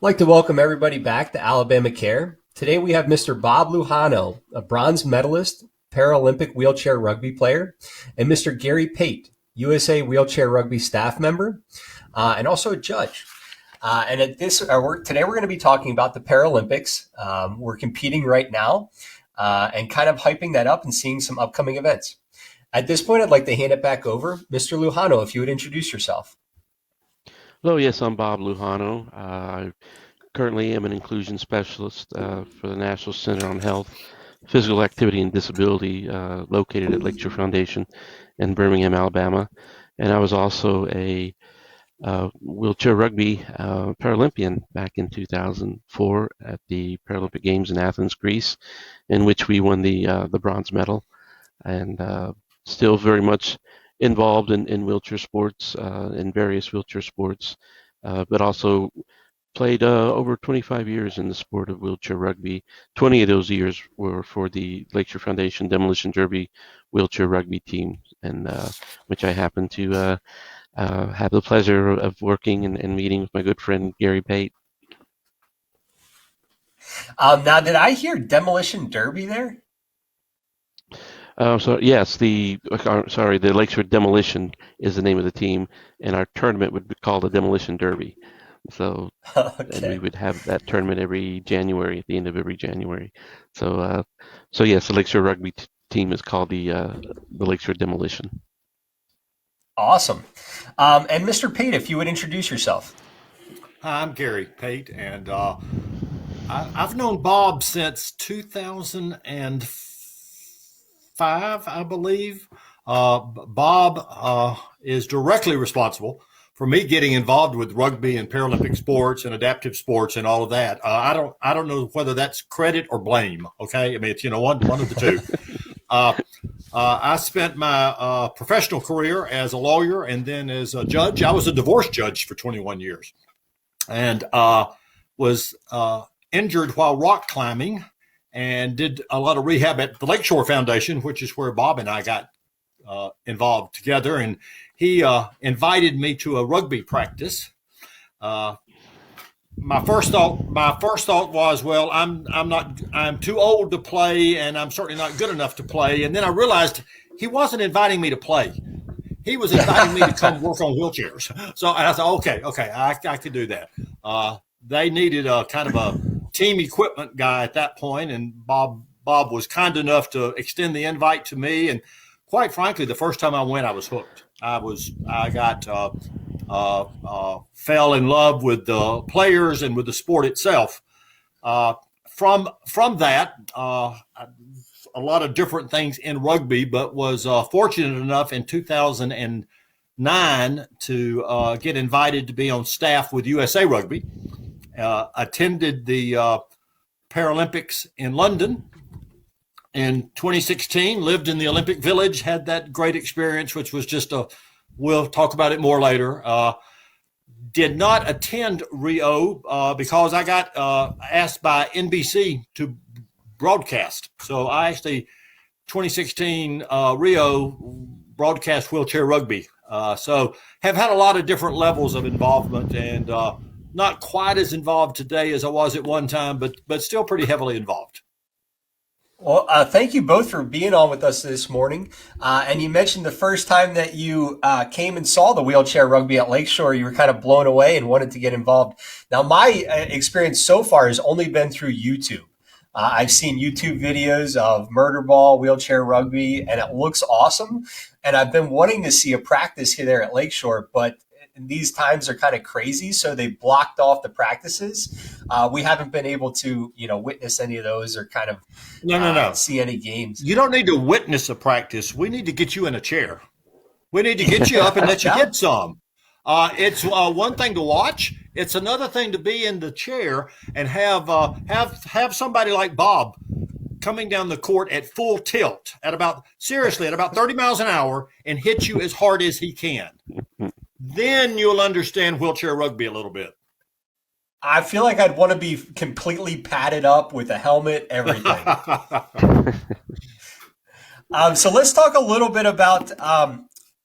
I'd like to welcome everybody back to Alabama Care. Today we have Mr. Bob Lujano, a bronze medalist, Paralympic wheelchair rugby player, and Mr. Gary Pate, USA wheelchair rugby staff member, and also a judge. And at today we're going to be talking about the Paralympics. We're competing right now and kind of hyping that up and seeing some upcoming events. At this point, I'd like to hand it back over. Mr. Lujano, if you would introduce yourself. Hello, yes, I'm Bob Lujano. I currently am an inclusion specialist for the National Center on Health, Physical Activity, and Disability located at Lakeshore Foundation in Birmingham, Alabama. And I was also a wheelchair rugby Paralympian back in 2004 at the Paralympic Games in Athens, Greece, in which we won the bronze medal, and still very much involved in wheelchair sports, in various wheelchair sports, but also played over 25 years in the sport of wheelchair rugby. 20 of those years were for the Lakeshore Foundation Demolition Derby wheelchair rugby team, and which I happen to have the pleasure of working and meeting with my good friend Gary Pate. Now, did I hear Demolition Derby there? So yes, the Lakeshore Demolition is the name of the team, and our tournament would be called the Demolition Derby. So, and we would have that tournament every January, at the end of every January. So yes, the Lakeshore Rugby team is called the Lakeshore Demolition. Awesome. And Mr. Pate, if you would introduce yourself. Hi, I'm Gary Pate, and I've known Bob since 2005, I believe. Bob is directly responsible for me getting involved with rugby and Paralympic sports and adaptive sports and all of that. I don't know whether that's credit or blame. Okay, I mean it's one of the two. I spent my professional career as a lawyer and then as a judge. I was a divorce judge for 21 years, and was injured while rock climbing, and did a lot of rehab at the Lakeshore Foundation, which is where Bob and I got involved together. And he invited me to a rugby practice. My first thought was, well, I'm too old to play, and I'm certainly not good enough to play. And then I realized he wasn't inviting me to play. He was inviting me to come work on wheelchairs. So I thought, okay, I could do that. They needed a kind of a team equipment guy at that point, and Bob was kind enough to extend the invite to me. And quite frankly, the first time I went, I was hooked. Fell in love with the players and with the sport itself. From that, a lot of different things in rugby, but was fortunate enough in 2009 to get invited to be on staff with USA Rugby. Attended the Paralympics in London in 2016, lived in the Olympic Village, had that great experience, which was just we'll talk about it more later. Did not attend Rio because I got asked by NBC to broadcast. So I actually, 2016 Rio, broadcast wheelchair rugby. So have had a lot of different levels of involvement, and not quite as involved today as I was at one time, but still pretty heavily involved. Well, thank you both for being on with us this morning. And you mentioned the first time that you came and saw the wheelchair rugby at Lakeshore, you were kind of blown away and wanted to get involved. Now, my experience so far has only been through YouTube. I've seen YouTube videos of murder ball, wheelchair rugby, and it looks awesome. And I've been wanting to see a practice here there at Lakeshore, but these times are kind of crazy, so they blocked off the practices. We haven't been able to, witness any of those or kind of see any games. You don't need to witness a practice. We need to get you in a chair. We need to get you up and let you get some. It's one thing to watch. It's another thing to be in the chair and have somebody like Bob coming down the court at full tilt at about 30 miles an hour and hit you as hard as he can. Then you'll understand wheelchair rugby a little bit. I feel like I'd want to be completely padded up with a helmet, everything. So let's talk a little bit about,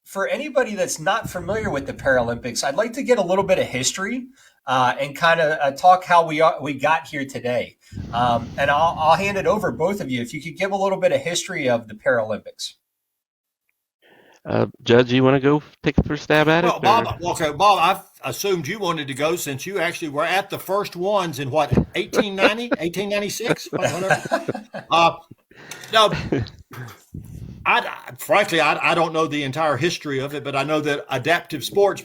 for anybody that's not familiar with the Paralympics, I'd like to get a little bit of history and kind of talk how we got here today. And I'll hand it over, both of you, if you could give a little bit of history of the Paralympics. Judge, you want to go take a first stab at it? Well, Bob, okay, Bob, I assumed you wanted to go since you actually were at the first ones in what, 1890, 1896, whatever. No, frankly, I don't know the entire history of it, but I know that adaptive sports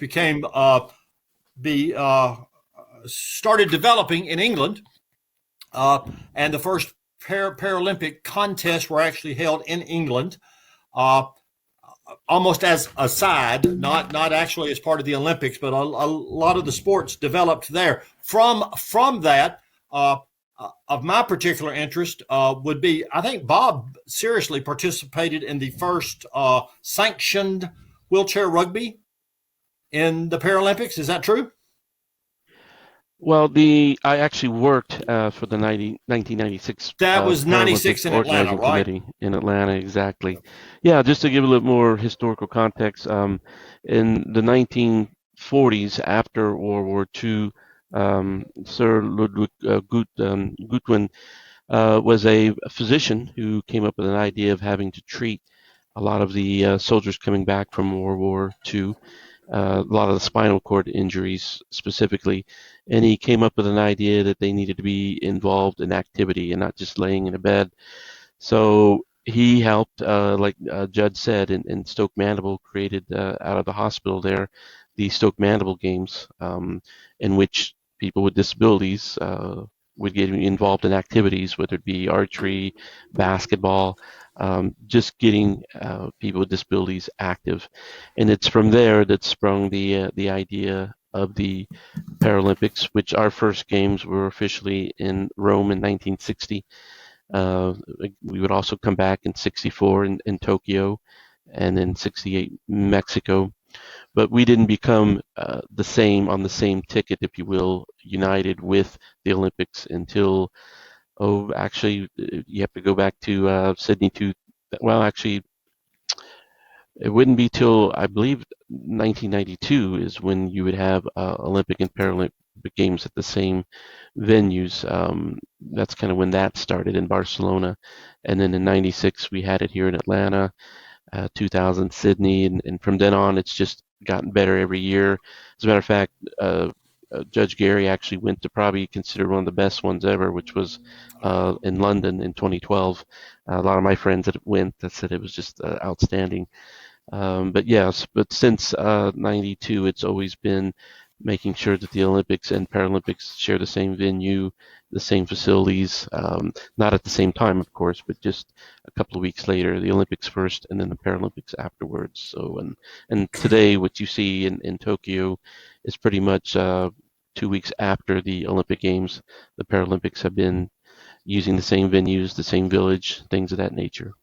started developing in England, and the first Paralympic contests were actually held in England. Almost as a side, not actually as part of the Olympics, but a lot of the sports developed there. From that, of my particular interest would be, I think Bob seriously participated in the first sanctioned wheelchair rugby in the Paralympics. Is that true? Well, I actually worked for the 1996. That was 96 in Atlanta, right? Committee in Atlanta, exactly. Yeah, just to give a little more historical context, in the 1940s, after World War II, Sir Ludwig Gutwin was a physician who came up with an idea of having to treat a lot of the soldiers coming back from World War II. A lot of the spinal cord injuries specifically, and he came up with an idea that they needed to be involved in activity and not just laying in a bed. So he helped, like Judd said, in Stoke Mandeville, created out of the hospital there the Stoke Mandeville Games, in which people with disabilities would get involved in activities, whether it be archery, basketball, just getting people with disabilities active. And it's from there that sprung the idea of the Paralympics, which our first games were officially in Rome in 1960. We would also come back in 64 in Tokyo, and in 68 Mexico. But we didn't become the same on the same ticket, if you will, united with the Olympics until, actually, you have to go back to Sydney actually, it wouldn't be till, I believe, 1992 is when you would have Olympic and Paralympic Games at the same venues. That's kind of when that started in Barcelona. And then in 96, we had it here in Atlanta, 2000 Sydney, and from then on, it's just gotten better every year. As a matter of fact, Judge Gary actually went to probably considered one of the best ones ever, which was in London in 2012. A lot of my friends that went that said it was just outstanding. But yes, but since 92, it's always been making sure that the Olympics and Paralympics share the same venue, the same facilities, not at the same time, of course, but just a couple of weeks later, the Olympics first and then the Paralympics afterwards. So, and today what you see in Tokyo is pretty much 2 weeks after the Olympic Games. The Paralympics have been using the same venues, the same village, things of that nature.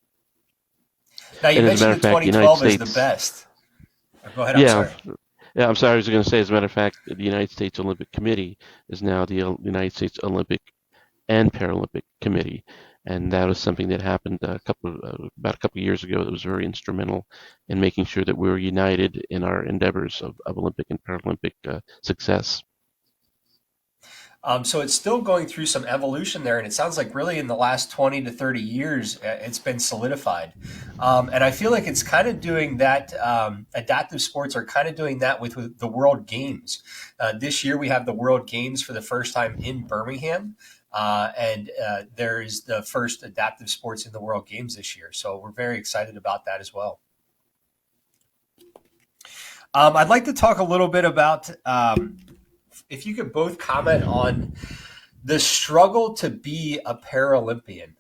Now, you mentioned that 2012 is the best. Go ahead, I'm sorry. Yeah, I'm sorry. I was going to say, as a matter of fact, the United States Olympic Committee is now the United States Olympic and Paralympic Committee, and that was something that happened about a couple of years ago. That was very instrumental in making sure that we were united in our endeavors of Olympic and Paralympic success. So it's still going through some evolution there, and it sounds like really in the last 20 to 30 years, it's been solidified. And I feel like it's kind of doing that, adaptive sports are kind of doing that with the World Games. This year we have the World Games for the first time in Birmingham, and there is the first adaptive sports in the World Games this year. So we're very excited about that as well. I'd like to talk a little bit about if you could both comment on the struggle to be a Paralympian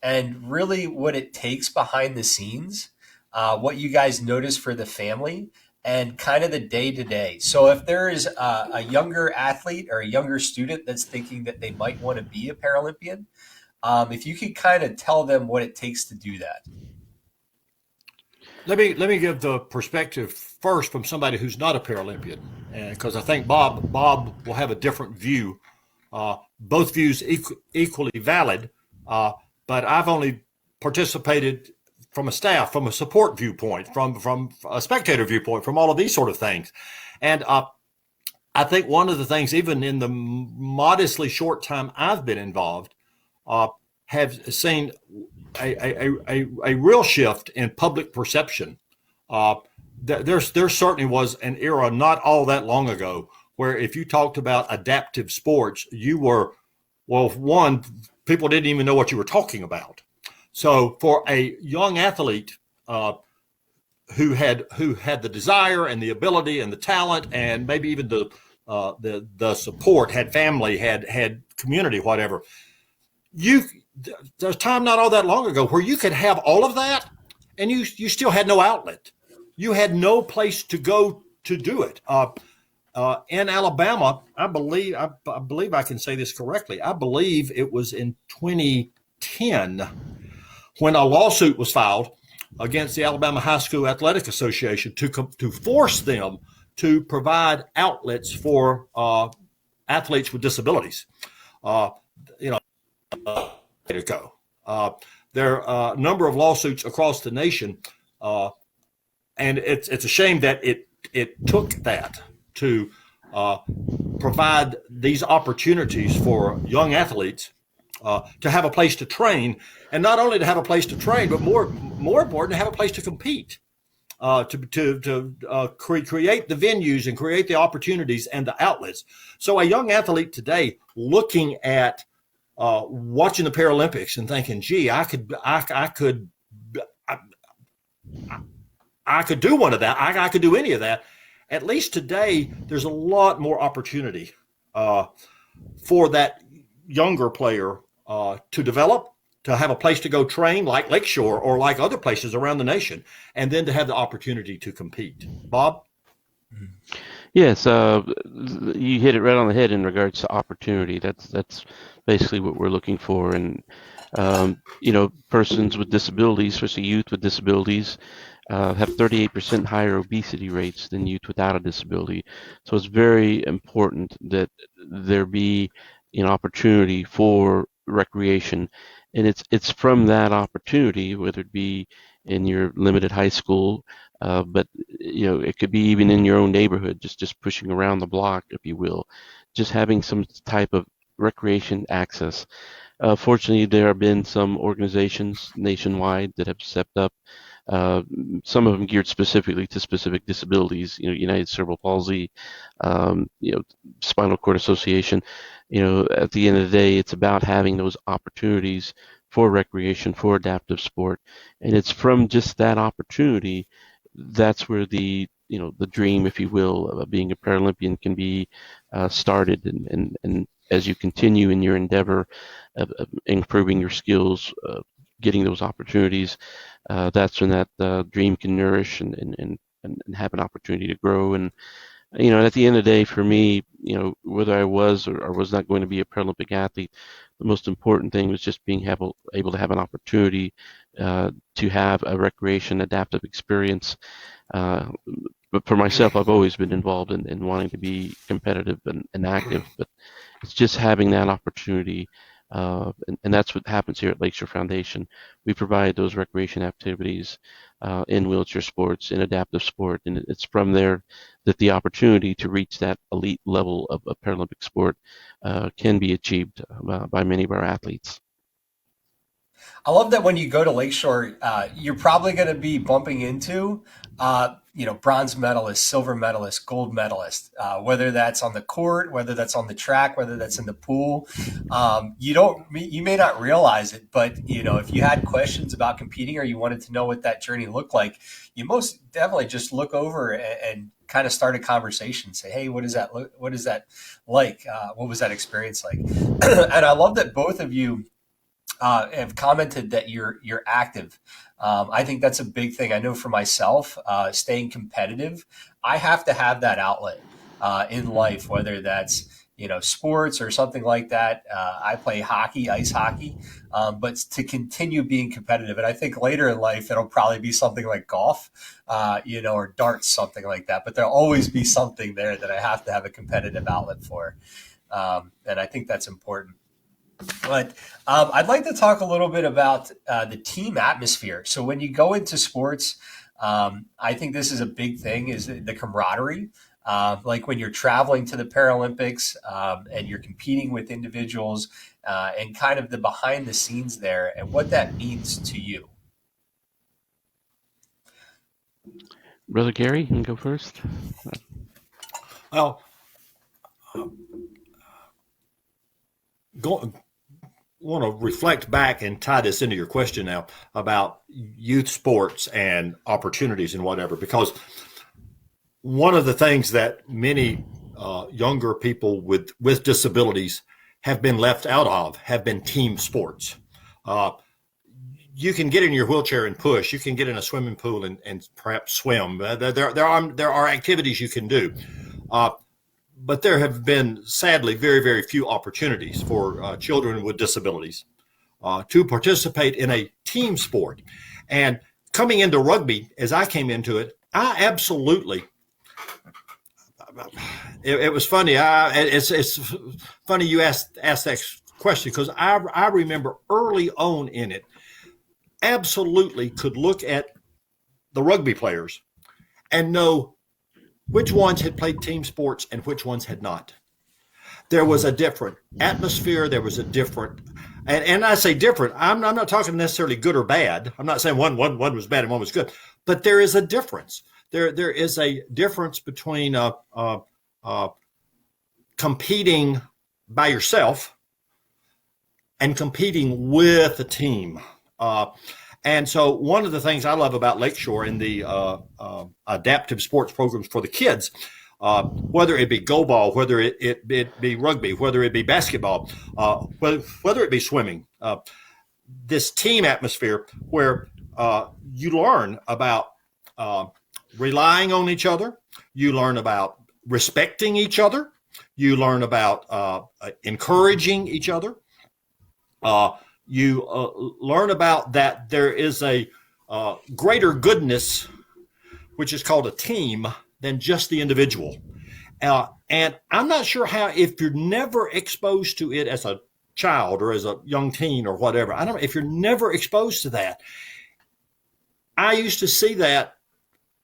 and really what it takes behind the scenes, what you guys notice for the family, and kind of the day-to-day. So if there is a younger athlete or a younger student that's thinking that they might want to be a Paralympian, if you could kind of tell them what it takes to do that. Let me give the perspective first from somebody who's not a Paralympian, because I think Bob will have a different view. Both views equally valid, but I've only participated from a staff, from a support viewpoint, from a spectator viewpoint, from all of these sort of things. And I think one of the things, even in the modestly short time I've been involved, have seen a real shift in public perception. Uh, there certainly was an era not all that long ago where if you talked about adaptive sports, you were, well, one, people didn't even know what you were talking about. So for a young athlete who had the desire and the ability and the talent and maybe even the support, had family, had community, whatever, there's time not all that long ago where you could have all of that and you still had no outlet. You had no place to go to do it. In Alabama, I believe I can say this correctly. I believe it was in 2010 when a lawsuit was filed against the Alabama High School Athletic Association to force them to provide outlets for athletes with disabilities. You know, to go. There are a number of lawsuits across the nation, and it's a shame that it took that to provide these opportunities for young athletes to have a place to train, and not only to have a place to train, but more important, to have a place to compete, to create the venues and create the opportunities and the outlets. So a young athlete today looking at watching the Paralympics and thinking, "Gee, I could do one of that. I could do any of that." At least today, there's a lot more opportunity for that younger player to develop, to have a place to go train, like Lakeshore or like other places around the nation, and then to have the opportunity to compete. Bob? Yes, you hit it right on the head in regards to opportunity. That's basically what we're looking for. And persons with disabilities, especially youth with disabilities, have 38% higher obesity rates than youth without a disability. So it's very important that there be an opportunity for recreation, and it's from that opportunity, whether it be in your limited high school, but it could be even in your own neighborhood, just pushing around the block, if you will, just having some type of recreation access. Fortunately, there have been some organizations nationwide that have stepped up. Some of them geared specifically to specific disabilities. United Cerebral Palsy, Spinal Cord Association. At the end of the day, it's about having those opportunities for recreation, for adaptive sport, and it's from just that opportunity that's where the dream, if you will, of being a Paralympian can be started. And as you continue in your endeavor of improving your skills, getting those opportunities, that's when that dream can nourish and have an opportunity to grow. And at the end of the day, for me, whether I was or was not going to be a Paralympic athlete, the most important thing was just being able to have an opportunity to have a recreation adaptive experience. But for myself, I've always been involved in wanting to be competitive and active, but it's just having that opportunity. And that's what happens here at Lakeshore Foundation. We provide those recreation activities in wheelchair sports, in adaptive sport, and it's from there that the opportunity to reach that elite level of Paralympic sport can be achieved by many of our athletes. I love that when you go to Lakeshore, you're probably going to be bumping into, bronze medalist, silver medalist, gold medalist, whether that's on the court, whether that's on the track, whether that's in the pool. You may not realize it, but if you had questions about competing or you wanted to know what that journey looked like, you most definitely just look over and kind of start a conversation. Say, hey, what is that like? What was that experience like? And I love that both of you have commented that you're active. I think that's a big thing. I know for myself, staying competitive, I have to have that outlet in life, whether that's sports or something like that. I play hockey, ice hockey, but to continue being competitive. And I think later in life it'll probably be something like golf, or darts, something like that. But there'll always be something there that I have to have a competitive outlet for, and I think that's important. But I'd like to talk a little bit about the team atmosphere. So when you go into sports, I think this is a big thing, is the camaraderie. like when you're traveling to the Paralympics and you're competing with individuals and kind of the behind the scenes there and what that means to you. Brother Gary, you can go first. Well, want to reflect back and tie this into your question now about youth sports and opportunities and whatever, because one of the things that many younger people with disabilities have been left out of have been team sports. You can get in your wheelchair and push. You can get in a swimming pool and perhaps swim. There are activities you can do. But there have been, sadly, very, very few opportunities for children with disabilities to participate in a team sport. And coming into rugby, as I came into it, I absolutely, it was funny. It's funny you asked that question, because I remember early on in it, absolutely could look at the rugby players and know which ones had played team sports and which ones had not. There was a different atmosphere. There was a different, and I say different, I'm not talking necessarily good or bad. I'm not saying one was bad and one was good, but there is a difference. There is a difference between competing by yourself and competing with a team. And so one of the things I love about Lakeshore and the adaptive sports programs for the kids, whether it be go ball, whether it be rugby, whether it be basketball, whether it be swimming, this team atmosphere where you learn about relying on each other, you learn about respecting each other, you learn about encouraging each other. You learn about that there is a greater goodness, which is called a team, than just the individual. And I'm not sure how, if you're never exposed to it as a child or as a young teen or whatever, I don't know, if you're never exposed to that. I used to see that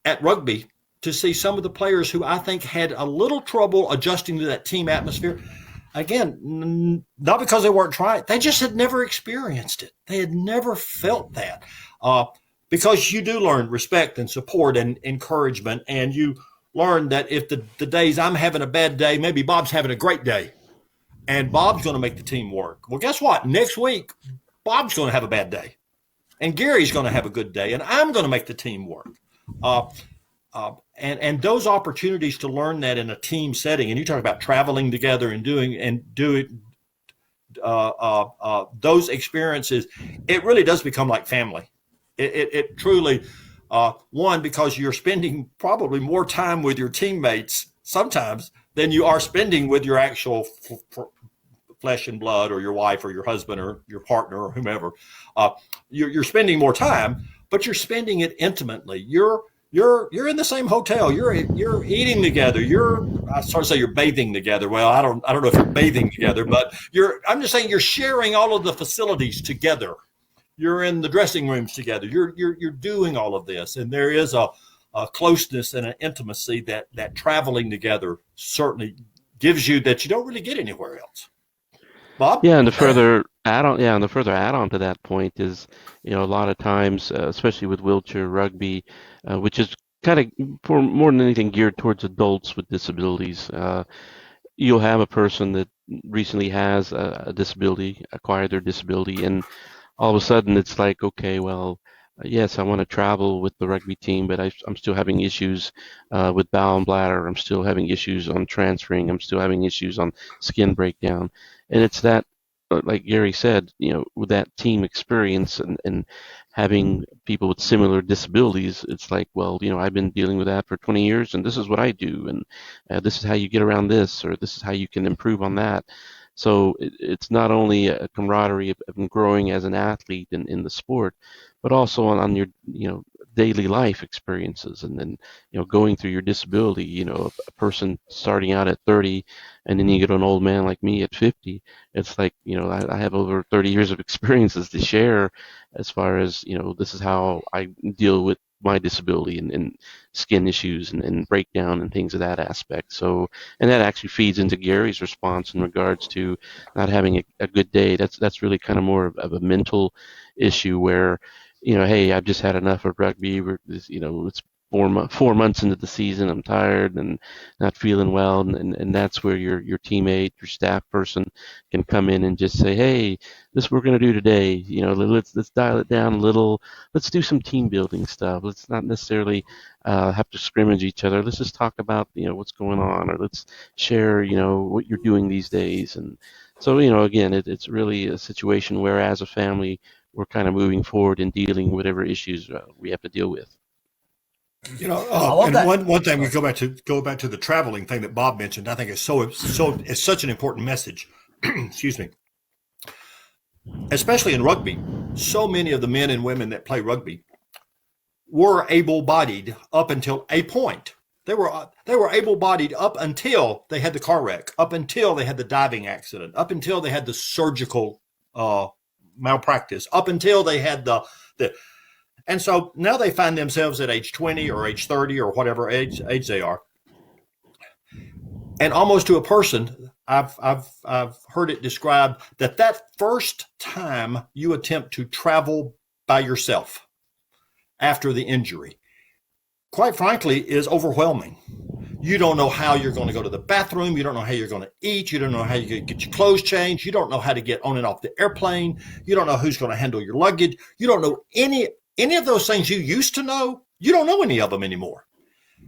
at rugby, to see some of the players who I think had a little trouble adjusting to that team atmosphere. Again, not because they weren't trying, they just had never experienced it. They had never felt that. Because you do learn respect and support and encouragement, and you learn that if the days I'm having a bad day, maybe Bob's having a great day, and Bob's going to make the team work. Well, guess what? Next week, Bob's going to have a bad day, and Gary's going to have a good day, and I'm going to make the team work. And those opportunities to learn that in a team setting, and you talk about traveling together and doing those experiences, it really does become like family. It truly, one, because you're spending probably more time with your teammates sometimes than you are spending with your actual flesh and blood, or your wife or your husband or your partner or whomever. You're spending more time, but you're spending it intimately. You're in the same hotel. You're eating together. I sort of say you're bathing together. Well, I don't know if you're bathing together, but I'm just saying you're sharing all of the facilities together. You're in the dressing rooms together. You're doing all of this, and there is a closeness and an intimacy that traveling together certainly gives you that you don't really get anywhere else. Bob? Yeah, and the further add-on to that point is, a lot of times, especially with wheelchair rugby, which is kind of, for more than anything, geared towards adults with disabilities. You'll have a person that recently has a disability, acquired their disability, and all of a sudden it's like, okay, well, yes, I want to travel with the rugby team, but I'm still having issues with bowel and bladder. I'm still having issues on transferring. I'm still having issues on skin breakdown. And it's that, like Gary said, with that team experience and having people with similar disabilities, it's like, well, I've been dealing with that for 20 years, and this is what I do, and this is how you get around this, or this is how you can improve on that. So it's not only a camaraderie of growing as an athlete in the sport, but also on your daily life experiences, and then going through your disability. A person starting out at 30, and then you get an old man like me at 50. It's like I have over 30 years of experiences to share, as far as this is how I deal with my disability and skin issues and breakdown and things of that aspect. So, and that actually feeds into Gary's response in regards to not having a good day. That's really kind of more of a mental issue where, hey, I've just had enough of rugby. It's 4 months into the season. I'm tired and not feeling well, and that's where your teammate, your staff person, can come in and just say, hey, this we're going to do today. Let's dial it down a little. Let's do some team building stuff. Let's not necessarily have to scrimmage each other. Let's just talk about what's going on, or let's share what you're doing these days. And so again, it's really a situation where as a family we're kind of moving forward and dealing with whatever issues we have to deal with. I love And that. one thing we go back to the traveling thing that Bob mentioned. I think it's it's such an important message. Excuse me. Especially in rugby, so many of the men and women that play rugby were able-bodied up until a point. They were able-bodied up until they had the car wreck, up until they had the diving accident, up until they had the surgical malpractice, up until they had the. And so now they find themselves at age 20 or age 30 or whatever age they are. And almost to a person, I've heard it described that first time you attempt to travel by yourself after the injury, quite frankly, is overwhelming. You don't know how you're going to go to the bathroom. You don't know how you're going to eat. You don't know how you're going to get your clothes changed. You don't know how to get on and off the airplane. You don't know who's going to handle your luggage. You don't know any of those things you used to know. You don't know any of them anymore.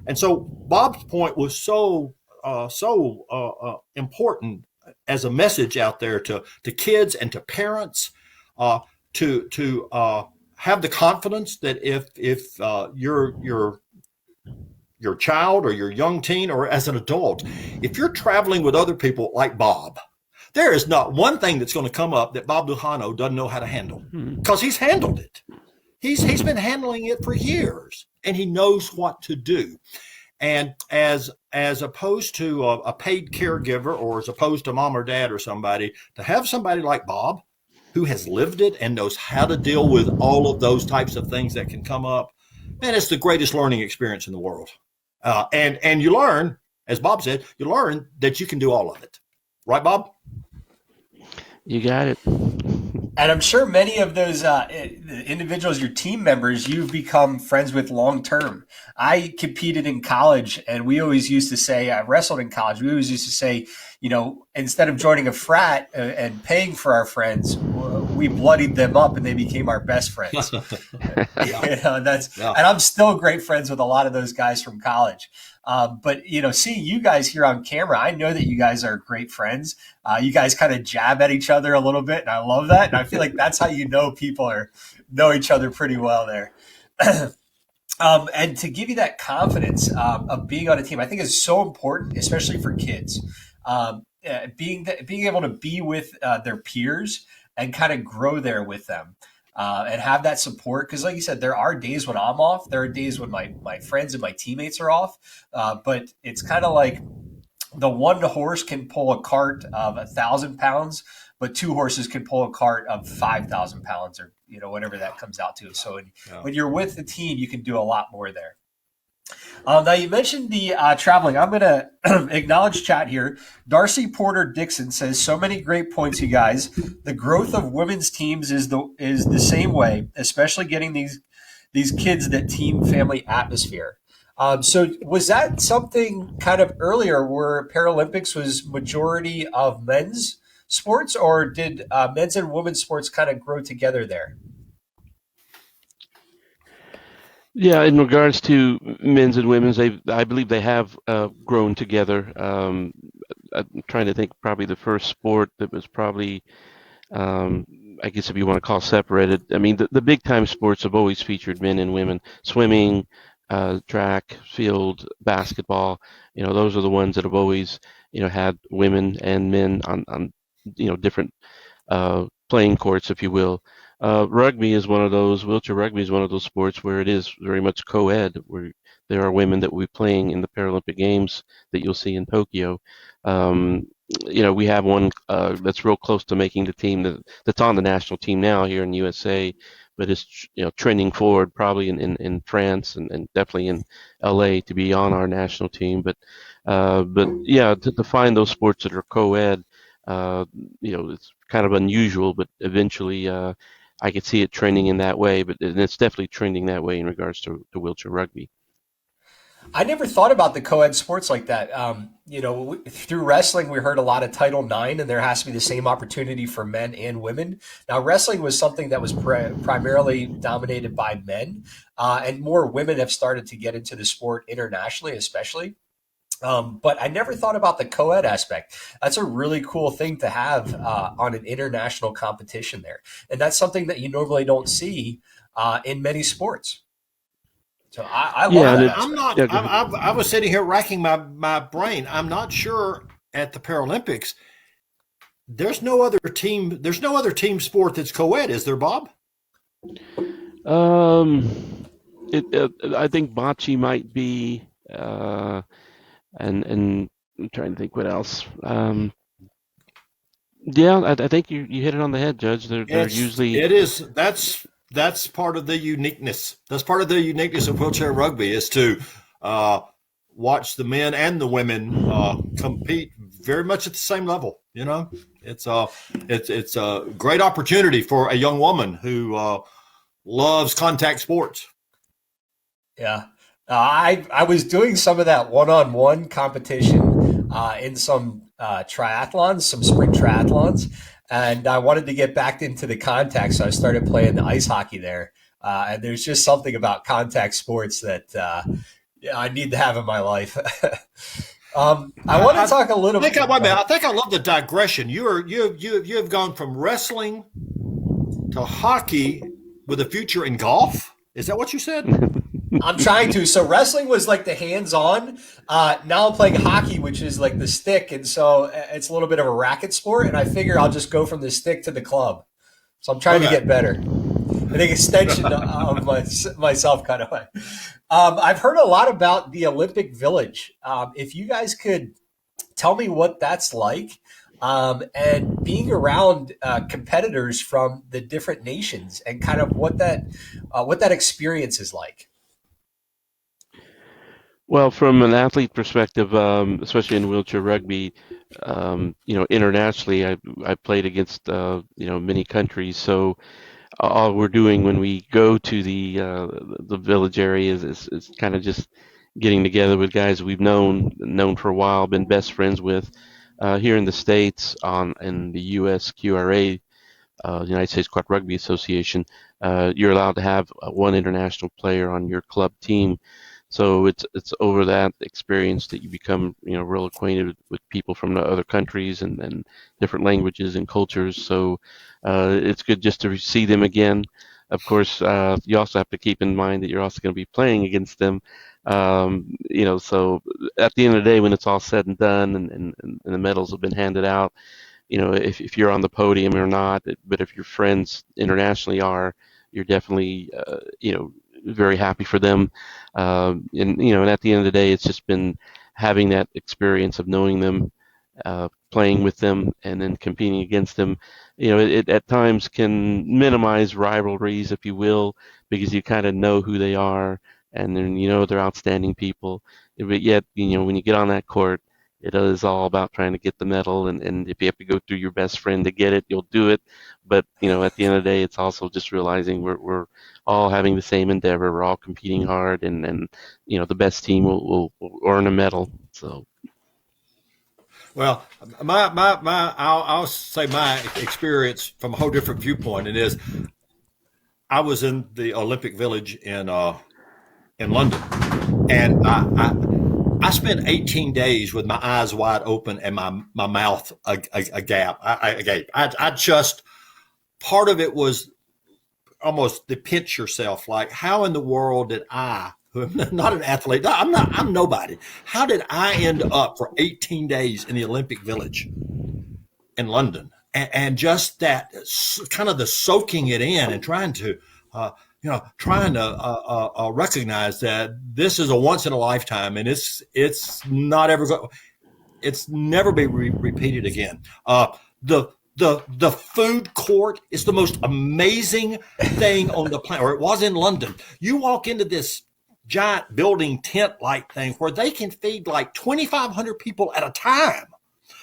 And so Bob's point was so important as a message out there to kids and to parents to have the confidence that if your child or your young teen or as an adult, if you're traveling with other people like Bob, there is not one thing that's going to come up that Bob Lujano doesn't know how to handle, because he's handled it. He's been handling it for years, and he knows what to do. And as opposed to a paid caregiver, or as opposed to mom or dad or somebody, to have somebody like Bob who has lived it and knows how to deal with all of those types of things that can come up, man, it's the greatest learning experience in the world. And you learn, as Bob said, you learn that you can do all of it. Right, Bob? You got it. And I'm sure many of those individuals, your team members, you've become friends with long term. I competed in college, and we always used to say, I wrestled in college. We always used to say, instead of joining a frat and paying for our friends, we bloodied them up, and they became our best friends. And I'm still great friends with a lot of those guys from college. But seeing you guys here on camera, I know that you guys are great friends. You guys kind of jab at each other a little bit, and I love that. And I feel like that's how people know each other pretty well there. And to give you that confidence of being on a team, I think is so important, especially for kids. Being able to be with their peers and kind of grow there with them. And have that support, because like you said, there are days when I'm off. There are days when my friends and my teammates are off. But it's kind of like the one horse can pull a cart of 1,000 pounds, but two horses can pull a cart of 5,000 pounds, or whatever that comes out to. So when you're with the team, you can do a lot more there. Now, you mentioned the traveling. I'm going to acknowledge chat here. Darcy Porter Dixon says, so many great points, you guys. The growth of women's teams is the same way, especially getting these kids that team family atmosphere. So was that something kind of earlier where Paralympics was majority of men's sports, or did men's and women's sports kind of grow together there? Yeah, in regards to men's and women's, I believe they have grown together. I'm trying to think, probably the first sport that was probably, I guess if you want to call separated. I mean, the big time sports have always featured men and women. Swimming, track, field, basketball. Those are the ones that have always, had women and men on different playing courts, if you will. Rugby is one of those. Wheelchair rugby is one of those sports where it is very much co-ed, where there are women that will be playing in the Paralympic Games that you'll see in Tokyo. We have one that's real close to making the team that's on the national team now here in USA, but it's trending forward probably in France and definitely in LA to be on our national team. But yeah, to find those sports that are co-ed, it's kind of unusual, but eventually I could see it trending in that way. But and it's definitely trending that way in regards to wheelchair rugby. I never thought about the co-ed sports like that. Through wrestling, we heard a lot of Title IX, and there has to be the same opportunity for men and women. Now, wrestling was something that was primarily dominated by men, and more women have started to get into the sport internationally, especially. But I never thought about the co-ed aspect. That's a really cool thing to have on an international competition there, and that's something that you normally don't see in many sports. So I love Yeah, and that it, I'm aspect. not. yeah, go ahead. I was sitting here racking my brain. I'm not sure at the Paralympics. There's no other team. There's no other team sport that's co-ed, is there, Bob? Um, I think bocce might be, and I'm trying to think what else. Yeah, I think you hit it on the head, Judge. They're usually It is. That's part of the uniqueness. That's part of the uniqueness of wheelchair rugby is to uh, watch the men and the women compete very much at the same level. It's a great opportunity for a young woman who loves contact sports. Yeah. I was doing some of that one-on-one competition in some triathlons, some spring triathlons, and I wanted to get back into the contact, so I started playing the ice hockey there. And there's just something about contact sports that I need to have in my life. I want to I talk a little think bit. wait a minute. I think I love the digression. You have gone from wrestling to hockey with a future in golf. Is that what you said? I'm trying to. So wrestling was like the hands-on. Now I'm playing hockey, which is like the stick, and so it's a little bit of a racket sport. And I figure I'll just go from the stick to the club. So I'm trying to Okay. get better. An extension of myself, kind of way. I've heard a lot about the Olympic Village. If you guys could tell me what that's like, and being around competitors from the different nations, and kind of what that experience is like. Well, from an athlete perspective, especially in wheelchair rugby, internationally, I played against many countries. So all we're doing when we go to the village area is kind of just getting together with guys we've known for a while, been best friends with. Here in the States, in the USQRA, United States Quad Rugby Association, you're allowed to have one international player on your club team. So it's over that experience that you become real acquainted with people from the other countries and different languages and cultures. So it's good just to see them again. Of course, you also have to keep in mind that you're also going to be playing against them. So at the end of the day, when it's all said and done and the medals have been handed out, if you're on the podium or not, but if your friends internationally are, you're definitely, very happy for them. And at the end of the day, it's just been having that experience of knowing them, playing with them, and then competing against them. It at times can minimize rivalries, if you will, because you kind of know who they are, and then they're outstanding people. But yet, when you get on that court, it is all about trying to get the medal, and if you have to go through your best friend to get it, you'll do it. But at the end of the day, it's also just realizing we're all having the same endeavor. We're all competing hard, and the best team will earn a medal. So Well, I'll say my experience from a whole different viewpoint. It is I was in the Olympic Village in London, and I spent 18 days with my eyes wide open and my mouth a gap. I just part of it was almost to pinch yourself, like how in the world did I, who am not an athlete, I'm nobody. How did I end up for 18 days in the Olympic Village in London? And just that kind of the soaking it in and trying to recognize that this is a once in a lifetime, and it's not ever it's never be repeated again. The The food court is the most amazing thing on the planet, or it was in London. You walk into this giant building tent like thing where they can feed like 2,500 people at a time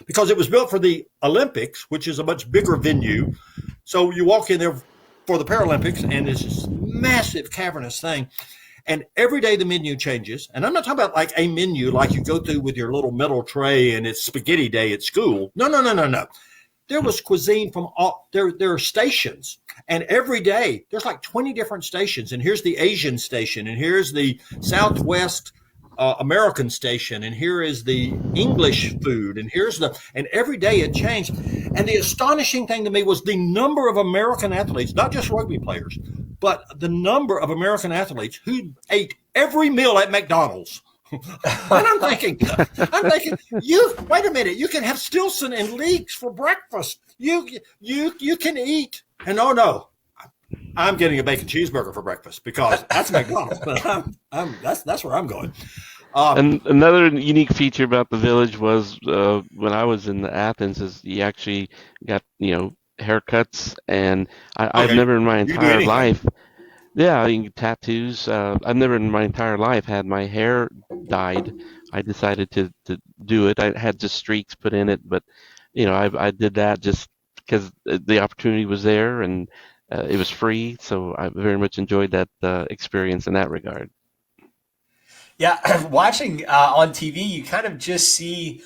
because it was built for the Olympics, which is a much bigger venue. So you walk in there for the Paralympics, and it's this massive cavernous thing. And every day the menu changes. And I'm not talking about like a menu like you go through with your little metal tray and it's spaghetti day at school. No, no, no, no, no. There was cuisine from all, there are stations. And every day there's like 20 different stations. And here's the Asian station. And here's the Southwest American station. And here is the English food. And and every day it changed. And the astonishing thing to me was the number of American athletes, not just rugby players, but the number of American athletes who ate every meal at McDonald's. And I'm thinking, you wait a minute, you can have Stilson and Leeks for breakfast. You can eat. And oh no, I'm getting a bacon cheeseburger for breakfast because that's McDonald's. But that's where I'm going. And another unique feature about the village was when I was in Athens is you actually got haircuts, and I've never in my entire life. Yeah, tattoos. I've never in my entire life had my hair dyed. I decided to do it. I had just streaks put in it, but I did that just because the opportunity was there and it was free. So I very much enjoyed that experience in that regard. Yeah, watching on TV, you kind of just see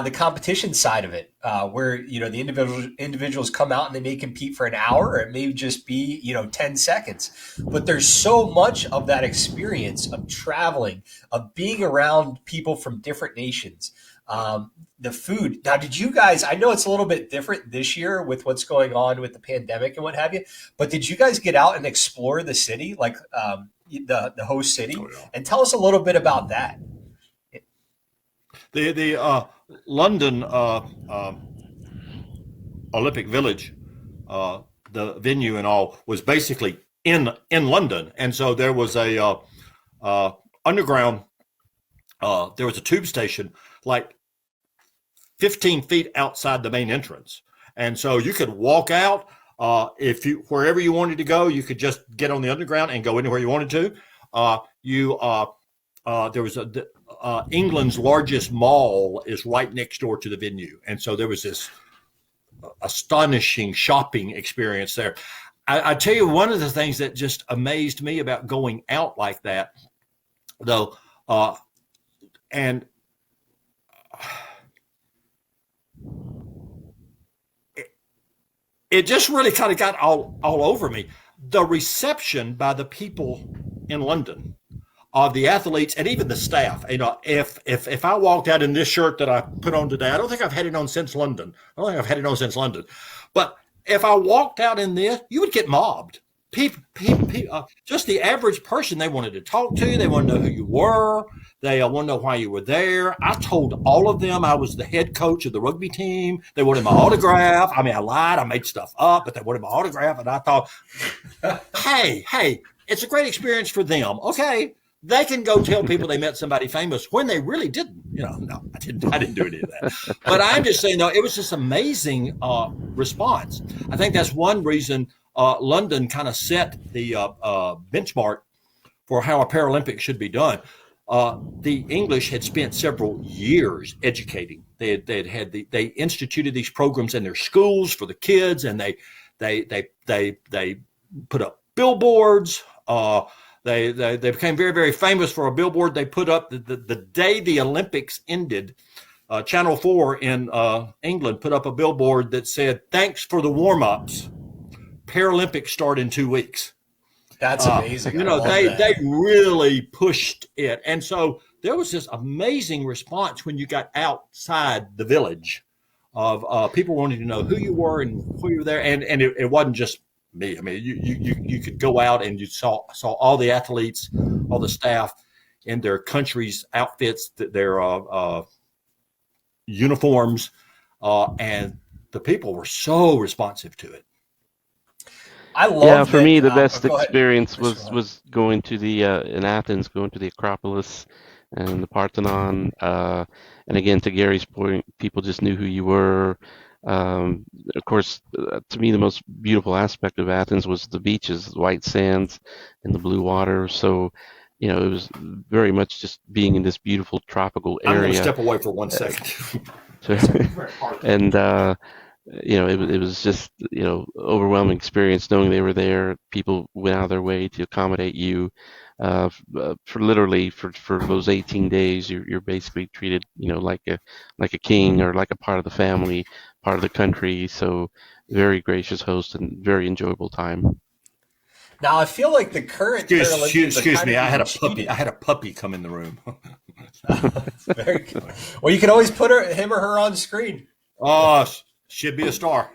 the competition side of it, where the individuals come out and they may compete for an hour, or it may just be 10 seconds. But there's so much of that experience of traveling, of being around people from different nations. The food. Now, did you guys? I know it's a little bit different this year with what's going on with the pandemic and what have you. But did you guys get out and explore the city, like the host city, and tell us a little bit about that? The London Olympic Village, the venue and all, was basically in London, and so there was a underground. There was a tube station like 15 feet outside the main entrance, and so you could walk out. Wherever you wanted to go, you could just get on the underground and go anywhere you wanted to. There was England's largest mall is right next door to the venue, and so there was this astonishing shopping experience there. I tell you, one of the things that just amazed me about going out like that, though, and it just really kind of got all over me. The reception by the people in London of the athletes and even the staff. If I walked out in this shirt that I put on today, I don't think I've had it on since London. But if I walked out in this, you would get mobbed. People, just the average person, they wanted to talk to you. They wanted to know who you were. They wanted to know why you were there. I told all of them I was the head coach of the rugby team. They wanted my autograph. I mean, I lied. I made stuff up, but they wanted my autograph. And I thought, hey, it's a great experience for them. Okay. They can go tell people they met somebody famous when they really didn't. No, I didn't do any of that. But I'm just saying, it was this amazing response. I think that's one reason London kind of set the benchmark for how a Paralympic should be done. The English had spent several years educating. They instituted these programs in their schools for the kids, and they put up billboards. They became very, very famous for a billboard they put up the day the Olympics ended. Channel 4 in England put up a billboard that said, "Thanks for the warm-ups. Paralympics start in 2 weeks." That's amazing. They really pushed it. And so there was this amazing response when you got outside the village of people wanting to know who you were and who you were there. And it wasn't just me. I mean, you could go out and you saw all the athletes, all the staff in their country's outfits, their uniforms, and the people were so responsive to it. For me, the best experience was going to the in Athens, going to the Acropolis and the Parthenon, and again, to Gary's point, people just knew who you were. Of course, to me, the most beautiful aspect of Athens was the beaches, the white sands, and the blue water. So, it was very much just being in this beautiful tropical I'm going to area. step away for 1 second. So, and it was just overwhelming experience knowing they were there. People went out of their way to accommodate you. For literally for those 18 days, you're basically treated like a king or like a part of the family, part of the country. So very gracious host and very enjoyable time. Now I feel like the current Paralympians are Excuse kind me. of I had being a puppy. cheated. I had a puppy come in the room. Very good. Well, you can always put him or her on screen. Oh, should be a star.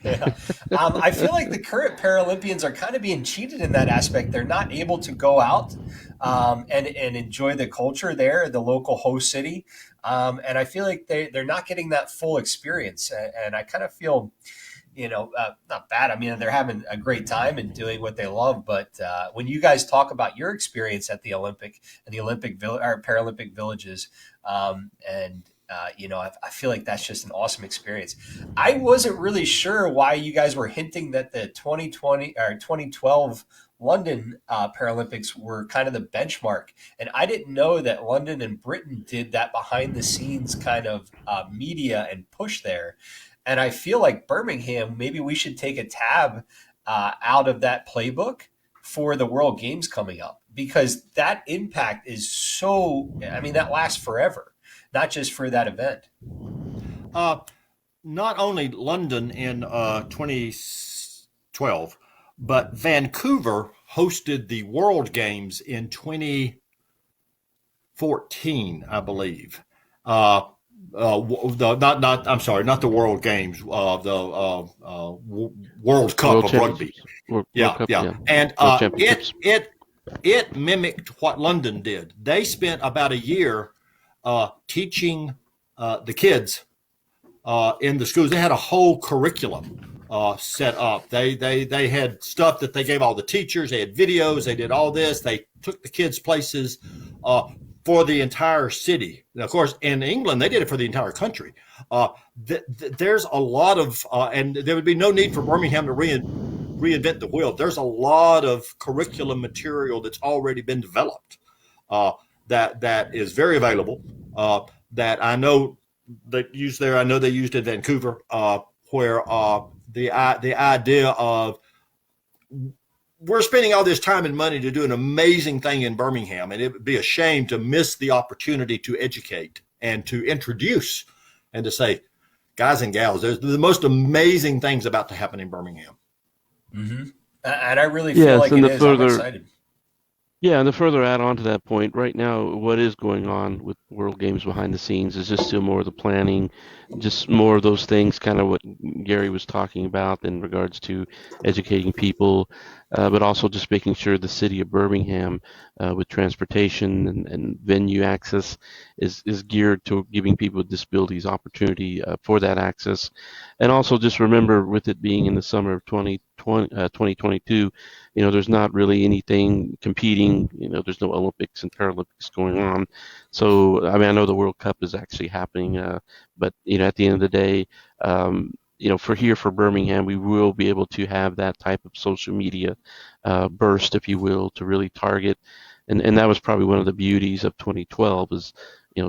Yeah. I feel like the current Paralympians are kind of being cheated in that aspect. They're not able to go out and enjoy the culture there, the local host city. And I feel like they're not getting that full experience. And I kind of feel, not bad. I mean, they're having a great time and doing what they love. But when you guys talk about your experience at the Olympic and the or Paralympic villages, I feel like that's just an awesome experience. I wasn't really sure why you guys were hinting that the 2020 or 2012 London Paralympics were kind of the benchmark. And I didn't know that London and Britain did that behind the scenes kind of media and push there. And I feel like Birmingham, maybe we should take a tab out of that playbook for the World Games coming up, because that impact is that lasts forever, not just for that event. Not only London in 2012, but Vancouver hosted the World Games in 2014, I believe. Not the World Games, the World Cup World of Rugby. World Yeah, Cup, yeah. And World Championships. it mimicked what London did. They spent about a year teaching the kids in the schools. They had a whole curriculum set up. They had stuff that they gave all the teachers. They had videos. They did all this. They took the kids places for the entire city. Now, of course, in England, they did it for the entire country. There's a lot of, and there would be no need for Birmingham to reinvent the wheel. There's a lot of curriculum material that's already been developed that is very available. That I know they used there. I know they used in Vancouver, where the idea of we're spending all this time and money to do an amazing thing in Birmingham, and it would be a shame to miss the opportunity to educate and to introduce and to say, guys and gals, there's the most amazing things about to happen in Birmingham. Mm-hmm. And I really feel like it is. I'm excited. Yeah, and to further add on to that point, right now, what is going on with World Games behind the scenes is just still more of the planning, just more of those things, kind of what Gary was talking about in regards to educating people, but also just making sure the city of Birmingham, with transportation and venue access, is geared to giving people with disabilities opportunity for that access. And also just remember, with it being in the summer of 2022, there's not really anything competing. There's no Olympics and Paralympics going on. So, I mean, I know the World Cup is actually happening, but, at the end of the day, for Birmingham, we will be able to have that type of social media burst, if you will, to really target. And that was probably one of the beauties of 2012 is,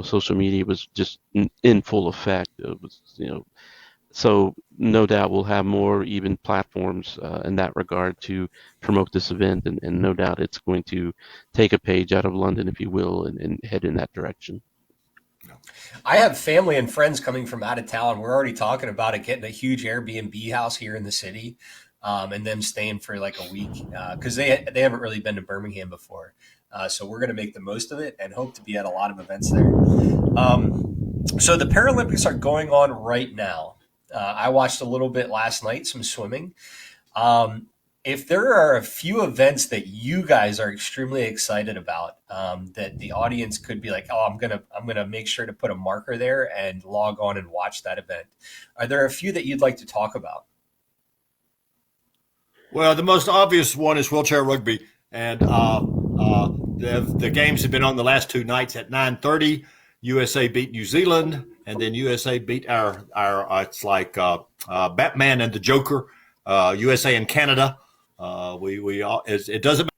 social media was just in full effect. It was, so no doubt we'll have more even platforms in that regard to promote this event, and no doubt it's going to take a page out of London, if you will, and head in that direction. I have family and friends coming from out of town. We're already talking about it, getting a huge Airbnb house here in the city, and them staying for like a week because they haven't really been to Birmingham before. So we're going to make the most of it and hope to be at a lot of events there. So the Paralympics are going on right now. I watched a little bit last night, some swimming. If there are a few events that you guys are extremely excited about, that the audience could be like, oh, I'm gonna make sure to put a marker there and log on and watch that event. Are there a few that you'd like to talk about? Well, the most obvious one is wheelchair rugby, and the games have been on the last two nights at 9:30. USA beat New Zealand, and then USA beat our it's like Batman and the Joker, USA and Canada. We all, it doesn't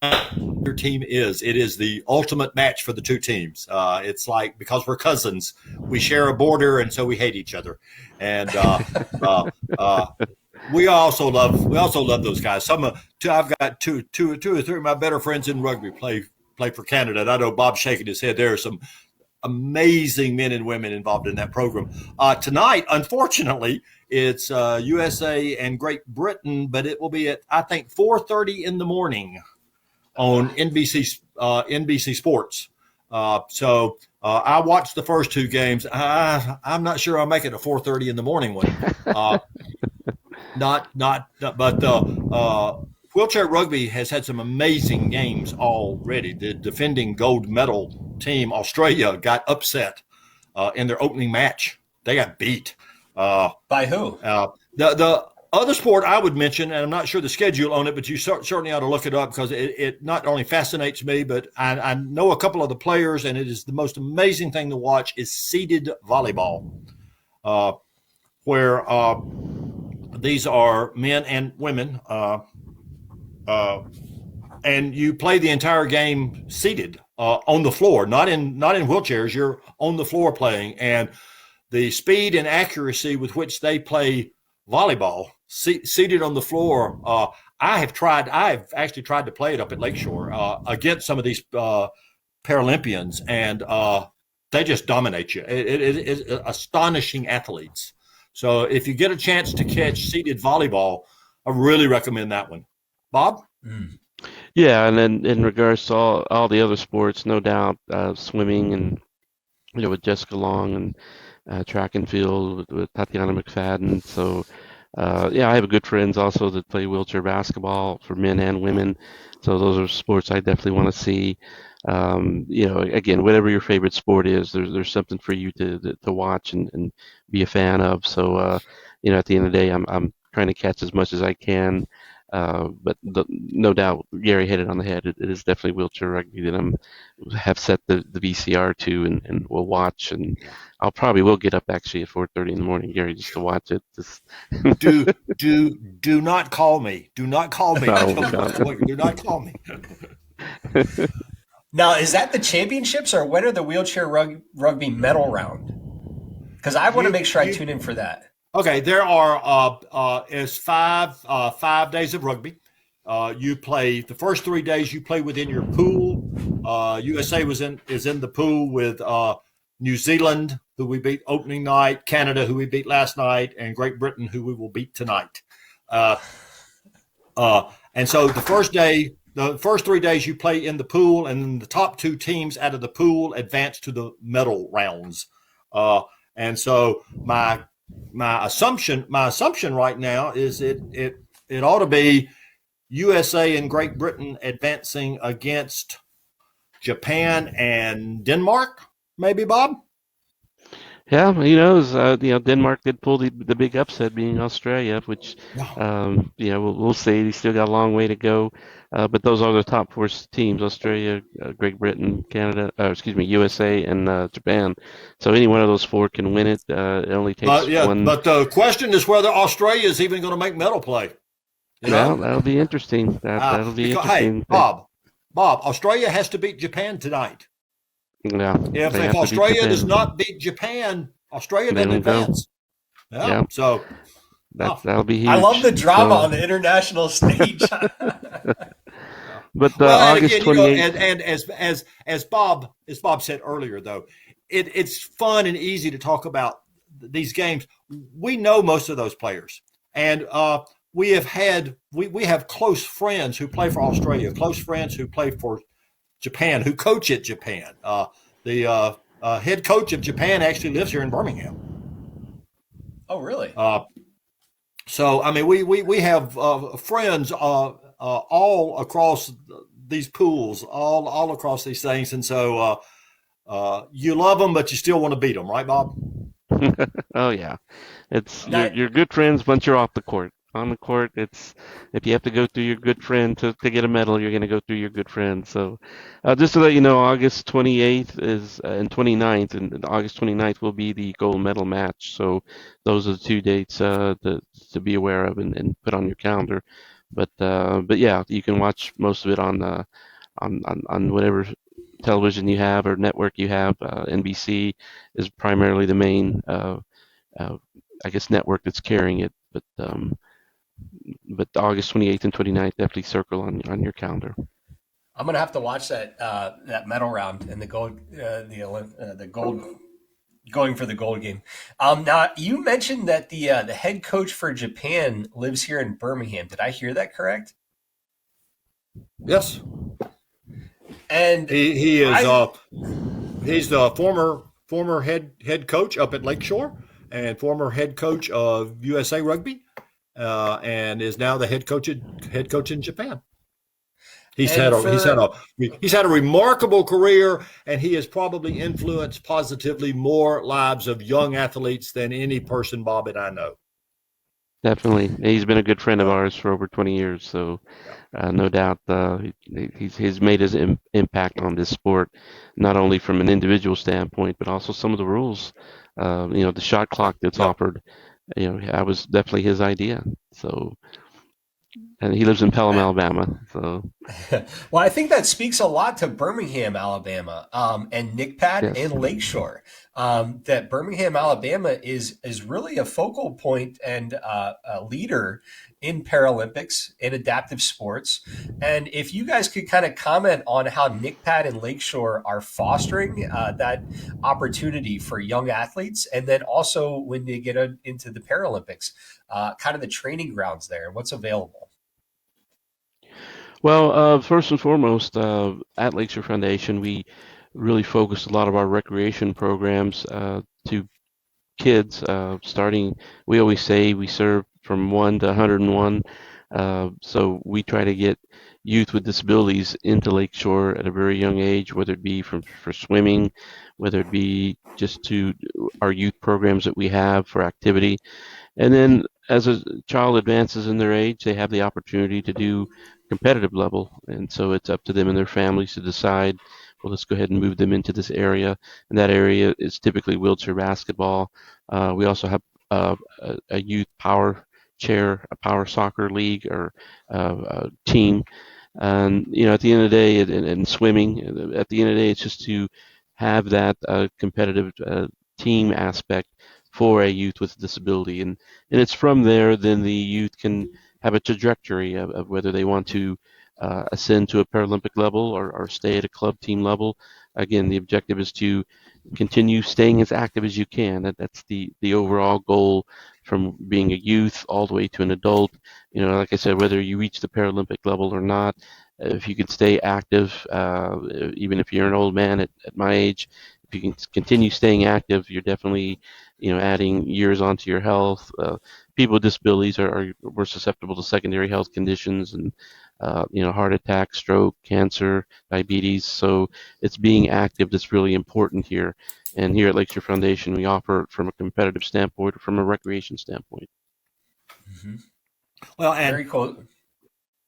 matter who your team is. It is the ultimate match for the two teams. It's like, because we're cousins, we share a border, and so we hate each other. And we also love those guys. I've got two or three of my better friends in rugby play for Canada, and I know Bob's shaking his head. There are some amazing men and women involved in that program. Tonight, unfortunately, it's USA and Great Britain, but it will be at, I think, 4:30 in the morning on NBC Sports. So I watched the first two games. I'm not sure I'll make it a 4:30 in the morning one. But wheelchair rugby has had some amazing games already. The defending gold medal team, Australia, got upset in their opening match. They got beat. By who? The other sport I would mention, and I'm not sure the schedule on it, but you certainly ought to look it up, because it not only fascinates me, but I know a couple of the players, and it is the most amazing thing to watch, is seated volleyball, where these are men and women, and you play the entire game seated on the floor, not in wheelchairs. You're on the floor playing, and the speed and accuracy with which they play volleyball seated on the floor. I've actually tried to play it up at Lakeshore against some of these Paralympians, and they just dominate you. It is astonishing athletes. So if you get a chance to catch seated volleyball, I really recommend that one. Bob? Yeah, and then in regards to all the other sports, no doubt, swimming and with Jessica Long, and track and field with Tatiana McFadden. So I have good friends also that play wheelchair basketball for men and women. So those are sports I definitely want to see. Again, whatever your favorite sport is, there's something for you to watch and be a fan of. So at the end of the day, I'm trying to catch as much as I can. But no doubt, Gary hit it on the head. It is definitely wheelchair rugby that have set the VCR to, and we'll watch. And I'll probably will get up actually at 4:30 in the morning, Gary, just to watch it. Do not call me. Do not call me. No. Do not call me. Now, is that the championships, or when are the wheelchair rugby medal round? Because I want to make sure I tune in for that. Okay, there are is 5 days of rugby. You play the first 3 days. You play within your pool. USA is in the pool with New Zealand, who we beat opening night, Canada, who we beat last night, and Great Britain, who we will beat tonight. And so the first 3 days you play in the pool, and then the top two teams out of the pool advance to the medal rounds. And so my assumption right now is it ought to be USA and Great Britain advancing against Japan and Denmark, maybe, Bob? Yeah, who knows? Denmark did pull the big upset, being Australia, which we'll see. They still got a long way to go, but those are the top four teams: Australia, Great Britain, Canada, USA, and Japan. So any one of those four can win it. It only takes one. But the question is whether Australia is even going to make medal play. Well, that'll be interesting. That'll be interesting. Hey, Bob, Australia has to beat Japan tonight. Yeah. If Australia does not beat Japan, Australia doesn't advance. Yeah. So that'll be huge. I love the drama on the international stage. But August 28th, and as Bob said earlier, though, it's fun and easy to talk about these games. We know most of those players, and we have close friends who play for Australia, close friends who play for Japan, who coach at Japan. The head coach of Japan actually lives here in Birmingham. Oh, really? So I mean, we have friends all across these pools, all across these things, and so you love them, but you still want to beat them, right, Bob? Oh yeah, it's you're good friends once you're off the court. on the court. It's if you have to go through your good friend to get a medal, you're going to go through your good friend. So, just to let you know, August 28th is and 29th, and August 29th will be the gold medal match. So, those are the two dates to be aware of and put on your calendar. But yeah, you can watch most of it on whatever television you have or network you have. NBC is primarily the main, I guess, network that's carrying it. But August 28th and 29th, definitely circle on your calendar. I'm gonna have to watch that medal round and the gold, going for the gold game. Now you mentioned that the head coach for Japan lives here in Birmingham. Did I hear that correct? Yes, And he is. I He's the former head coach up at Lakeshore and former head coach of USA Rugby, and is now the head coach in Japan. He's had and for a remarkable career, and he has probably influenced positively more lives of young athletes than any person Bob and I know. Definitely, he's been a good friend of Yeah, ours for over 20 years. So, yeah, no doubt, he's made his impact on this sport, not only from an individual standpoint, but also some of the rules. The shot clock that's yeah. offered. That was definitely his idea. So, and he lives in Pelham, Alabama. So, well, I think that speaks a lot to Birmingham, Alabama, and Nickpad yes, and Lakeshore. That Birmingham, Alabama is really a focal point and a leader in Paralympics in adaptive sports. And if you guys could kind of comment on how Nickpad and Lakeshore are fostering that opportunity for young athletes, and then also when they get into the Paralympics, kind of the training grounds there and what's available. well, first and foremost, at Lakeshore Foundation, we really focus a lot of our recreation programs to kids. Starting, we always say we serve from 1 to 101. So we try to get youth with disabilities into Lakeshore at a very young age, whether it be for swimming, whether it be just to our youth programs that we have for activity. And then as a child advances in their age, they have the opportunity to do competitive level. And so it's up to them and their families to decide, well, let's go ahead and move them into this area. And that area is typically wheelchair basketball. We also have a youth power chair, a power soccer league or team. And, at the end of the day, and swimming, at the end of the day, it's just to have that competitive team aspect for a youth with disability. And it's from there, then the youth can have a trajectory of whether they want to ascend to a Paralympic level or stay at a club team level. Again, the objective is to continue staying as active as you can. That's the overall goal from being a youth all the way to an adult. Like I said, whether you reach the Paralympic level or not, if you can stay active, even if you're an old man at my age, if you can continue staying active, you're definitely, adding years onto your health. People with disabilities are more susceptible to secondary health conditions and, heart attack, stroke, cancer, diabetes. So it's being active that's really important here. And here at Lakeshore Foundation, we offer it from a competitive standpoint or from a recreation standpoint. Mm-hmm. Well, and Very cool.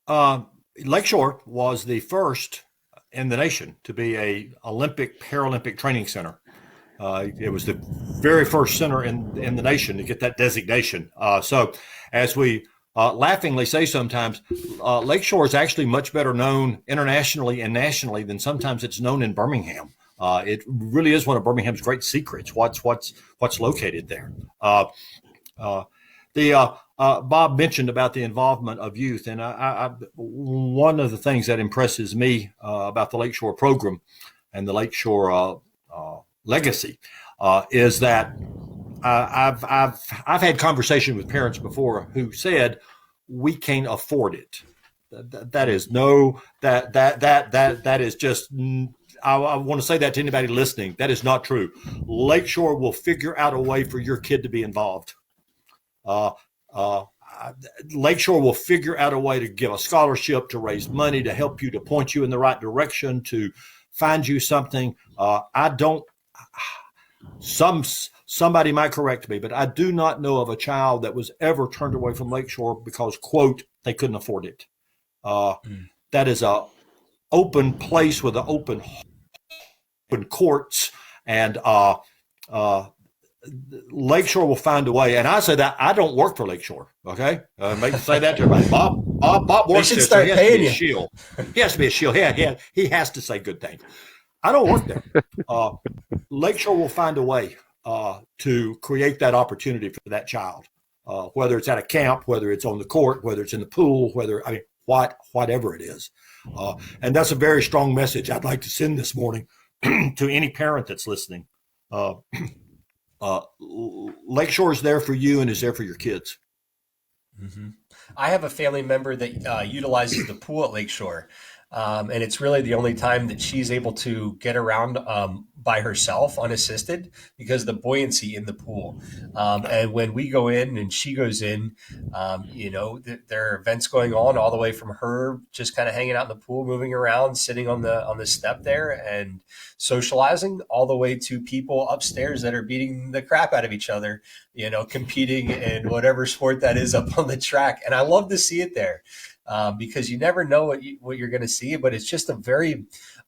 uh, Lakeshore was the first in the nation to be a Olympic Paralympic training center. It was the very first center in the nation to get that designation. So, as we laughingly say sometimes, Lakeshore is actually much better known internationally and nationally than sometimes it's known in Birmingham. It really is one of Birmingham's great secrets. What's located there. Bob mentioned about the involvement of youth, and one of the things that impresses me about the Lakeshore program and the Lakeshore legacy is that I've had conversation with parents before who said we can't afford it. That is just. I want to say that to anybody listening. That is not true. Lakeshore will figure out a way for your kid to be involved. Uh, uh, Lakeshore will figure out a way to give a scholarship, to raise money, to help you, to point you in the right direction, to find you something. I don't. Some somebody might correct me, but I do not know of a child that was ever turned away from Lakeshore because, quote, they couldn't afford it. That is a open place with an open courts, and Lakeshore will find a way. And I say that I don't work for Lakeshore. Okay, make say that to everybody. Bob works there, so he has to be a shield. He has to be a shield. He has to say good things. I don't work there. Lakeshore will find a way to create that opportunity for that child, whether it's at a camp, whether it's on the court, whether it's in the pool, whatever it is. And that's a very strong message I'd like to send this morning to any parent that's listening. Lakeshore is there for you and is there for your kids. Mm-hmm. I have a family member that utilizes the pool at Lakeshore. And it's really the only time that she's able to get around by herself unassisted because of the buoyancy in the pool. And when we go in and she goes in, there are events going on all the way from her just kind of hanging out in the pool, moving around, sitting on the step there and socializing, all the way to people upstairs that are beating the crap out of each other, competing in whatever sport that is up on the track. And I love to see it there. Because you never know what you're going to see, but it's just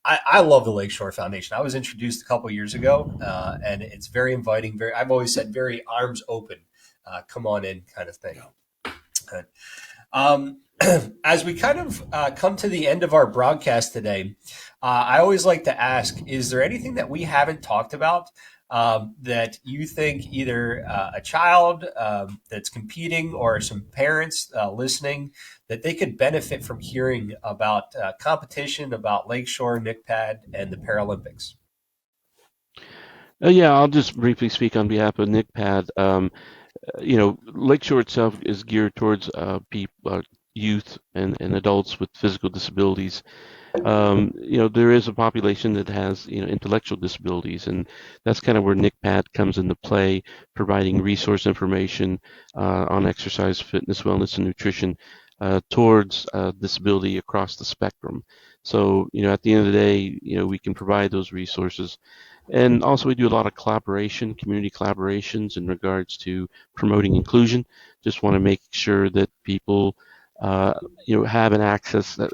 I love the Lakeshore Foundation. I was introduced a couple of years ago, and it's very inviting. I've always said very arms open, come on in kind of thing. As we kind of come to the end of our broadcast today, I always like to ask, is there anything that we haven't talked about that you think either a child that's competing or some parents listening that they could benefit from hearing about competition, about Lakeshore, Nickpad, and the Paralympics? Yeah, I'll just briefly speak on behalf of Nickpad. Lakeshore itself is geared towards youth and adults with physical disabilities. There is a population that has, intellectual disabilities, and that's kind of where Nickpad comes into play, providing resource information on exercise, fitness, wellness, and nutrition towards disability across the spectrum. So, at the end of the day, we can provide those resources. And also we do a lot of community collaborations in regards to promoting inclusion. Just want to make sure that people have an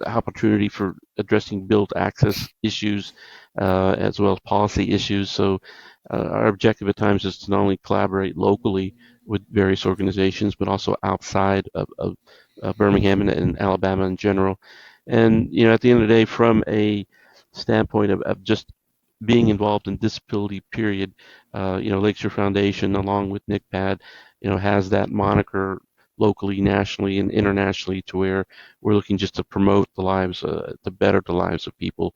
opportunity for addressing built access issues as well as policy issues. So our objective at times is to not only collaborate locally with various organizations, but also outside of Birmingham and Alabama in general. And, at the end of the day, from a standpoint of just being involved in disability period, Lakeshore Foundation, along with Nickpad, has that moniker locally, nationally, and internationally, to where we're looking just to promote the lives, to better the lives of people,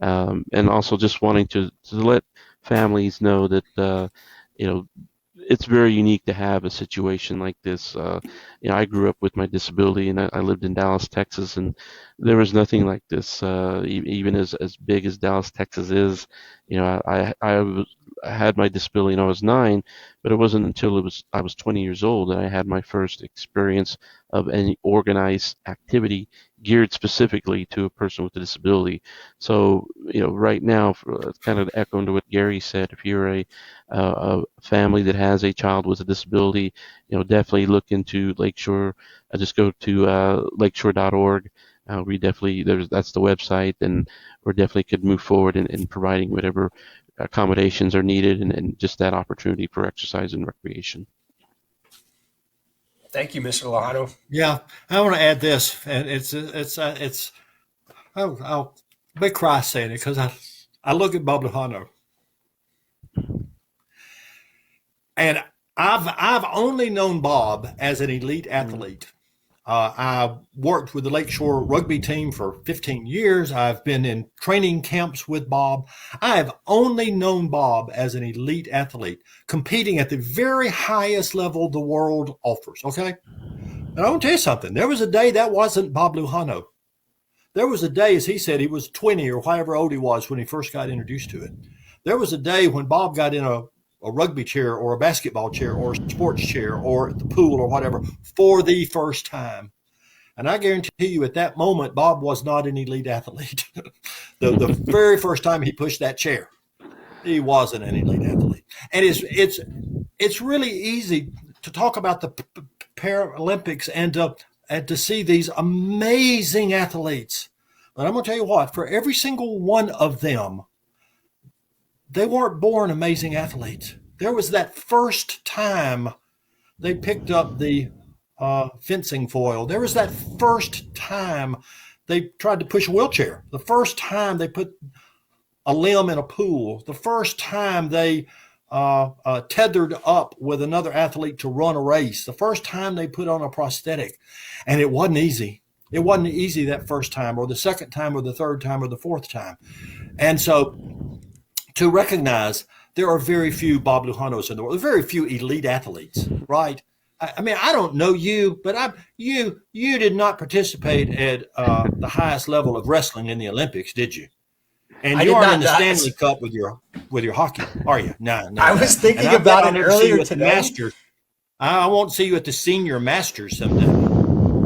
and also just wanting to let families know that it's very unique to have a situation like this. I grew up with my disability, and I lived in Dallas, Texas, and there was nothing like this. Even as big as Dallas, Texas is, I had my disability when I was 9, but it wasn't until I was 20 years old that I had my first experience of any organized activity geared specifically to a person with a disability. So, right now, kind of echoing to what Gary said, if you're a family that has a child with a disability, definitely look into Lakeshore. Just go to lakeshore.org. That's the website, and we definitely could move forward in providing whatever accommodations are needed and just that opportunity for exercise and recreation. Thank you, Mr. Lujano. Yeah, I want to add this, and I'll be cry saying it because I look at Bob Lujano, and I've only known Bob as an elite athlete. I worked with the Lakeshore rugby team for 15 years. I've been in training camps with Bob. I have only known Bob as an elite athlete, competing at the very highest level the world offers, okay? And I want to tell you something. There was a day that wasn't Bob Lujano. There was a day, as he said, he was 20 or however old he was when he first got introduced to it. There was a day when Bob got in a rugby chair or a basketball chair or a sports chair or at the pool or whatever for the first time. And I guarantee you at that moment, Bob was not an elite athlete. the very first time he pushed that chair. He wasn't an elite athlete, and it's really easy to talk about the Paralympics and to see these amazing athletes. But I'm going to tell you what: for every single one of them, they weren't born amazing athletes. There was that first time they picked up the fencing foil. There was that first time they tried to push a wheelchair. The first time they put a limb in a pool. The first time they tethered up with another athlete to run a race. The first time they put on a prosthetic. And it wasn't easy. It wasn't easy that first time or the second time or the third time or the fourth time. And so to recognize there are very few Bob Lujanos in the world, very few elite athletes, right? I mean, I don't know you, but you did not participate at the highest level of wrestling in the Olympics, did you? And you aren't in the Stanley Cup with your hockey, are you? No. I was thinking about it earlier today. Masters. I won't see you at the senior masters someday.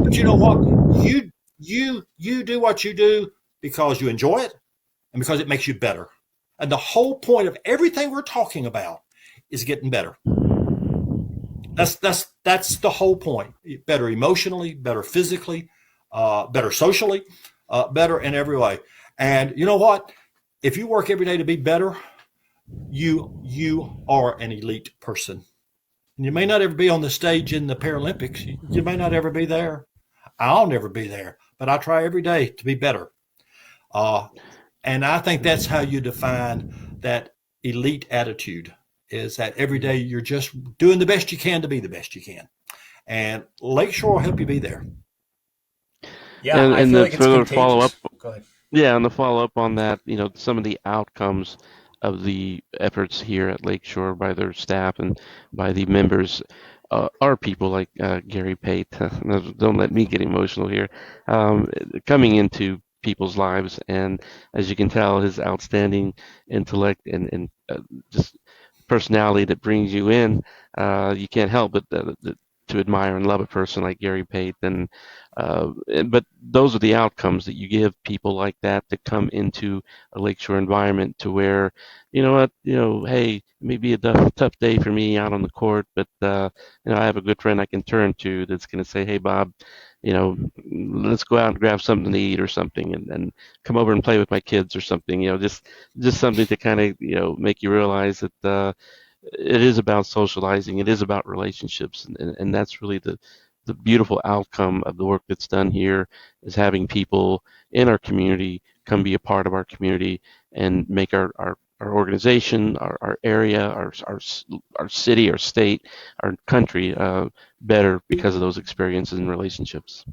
But you know what? You do what you do because you enjoy it and because it makes you better. And the whole point of everything we're talking about is getting better. That's the whole point. Better emotionally, better physically, better socially, better in every way. And you know what? If you work every day to be better, you are an elite person. And you may not ever be on the stage in the Paralympics. You may not ever be there. I'll never be there. But I try every day to be better. And I think that's how you define that elite attitude, is that every day you're just doing the best you can to be the best you can. And Lakeshore will help you be there. Yeah, and I feel like it's contagious. Follow up. Go ahead. Yeah, and the follow up on that, some of the outcomes of the efforts here at Lakeshore by their staff and by the members are people like Gary Pate. Don't let me get emotional here. Coming into people's lives, and as you can tell, his outstanding intellect and just personality that brings you in, you can't help but to admire and love a person like Gary Pate. But those are the outcomes that you give people like that to come into a Lakeshore environment, to where, hey, it may be a tough day for me out on the court, but I have a good friend I can turn to that's going to say, hey, Bob, let's go out and grab something to eat or something, and come over and play with my kids or something. Just something to kind of make you realize that it is about socializing. It is about relationships, and that's really the beautiful outcome of the work that's done here, is having people in our community come be a part of our community and make our organization, our area, our city, our state, our country better because of those experiences and relationships.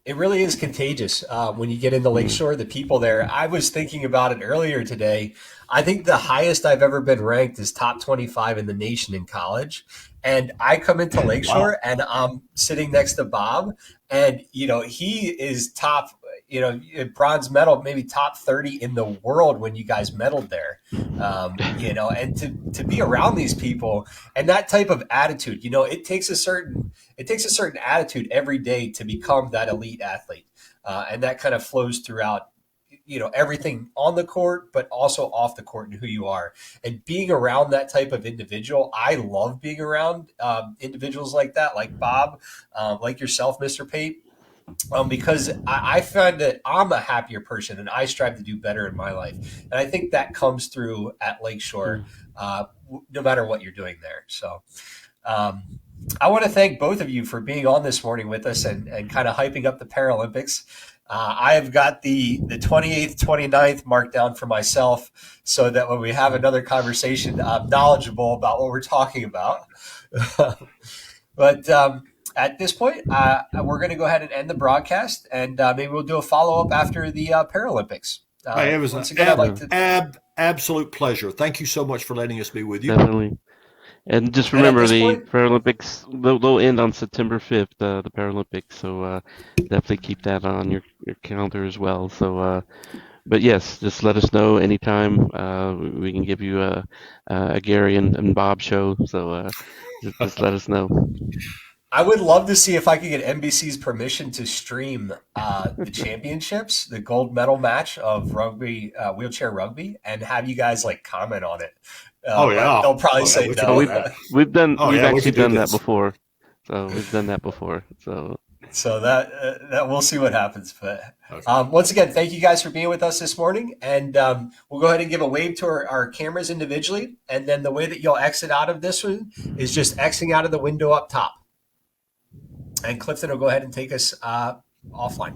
It really is contagious when you get into Lakeshore, the people there. I was thinking about it earlier today. I think the highest I've ever been ranked is top 25 in the nation in college. And I come into Lakeshore and I'm sitting next to Bob, and, he is top, bronze medal, maybe top 30 in the world when you guys medaled there. And to be around these people and that type of attitude, it takes a certain attitude every day to become that elite athlete. And that kind of flows throughout, everything on the court, but also off the court and who you are. And being around that type of individual, I love being around individuals like that, like Bob, like yourself, Mr. Pate. Because I find that I'm a happier person and I strive to do better in my life. And I think that comes through at Lakeshore, no matter what you're doing there. So I want to thank both of you for being on this morning with us and kind of hyping up the Paralympics. I have got the 28th, 29th marked down for myself so that when we have another conversation, I'm knowledgeable about what we're talking about. But at this point, we're going to go ahead and end the broadcast, and maybe we'll do a follow-up after the Paralympics. It was an absolute pleasure. Thank you so much for letting us be with you. Definitely. And just remember, Paralympics, they'll end on September 5th, the Paralympics. So definitely keep that on your calendar as well. So, but yes, just let us know anytime. We can give you a Gary and Bob show. So just let us know. I would love to see if I could get NBC's permission to stream the championships, the gold medal match of rugby, wheelchair rugby, and have you guys like comment on it. Oh But yeah. they'll probably Oh yeah. say We can Oh, no. do we've that. we've done Oh we've yeah. We actually can do done that this. before. So we've done that before. So So that we'll see what happens. But Okay. once again, thank you guys for being with us this morning, and we'll go ahead and give a wave to our cameras individually, and then the way that you'll exit out of this one is just exiting out of the window up top. And Clifton will go ahead and take us offline.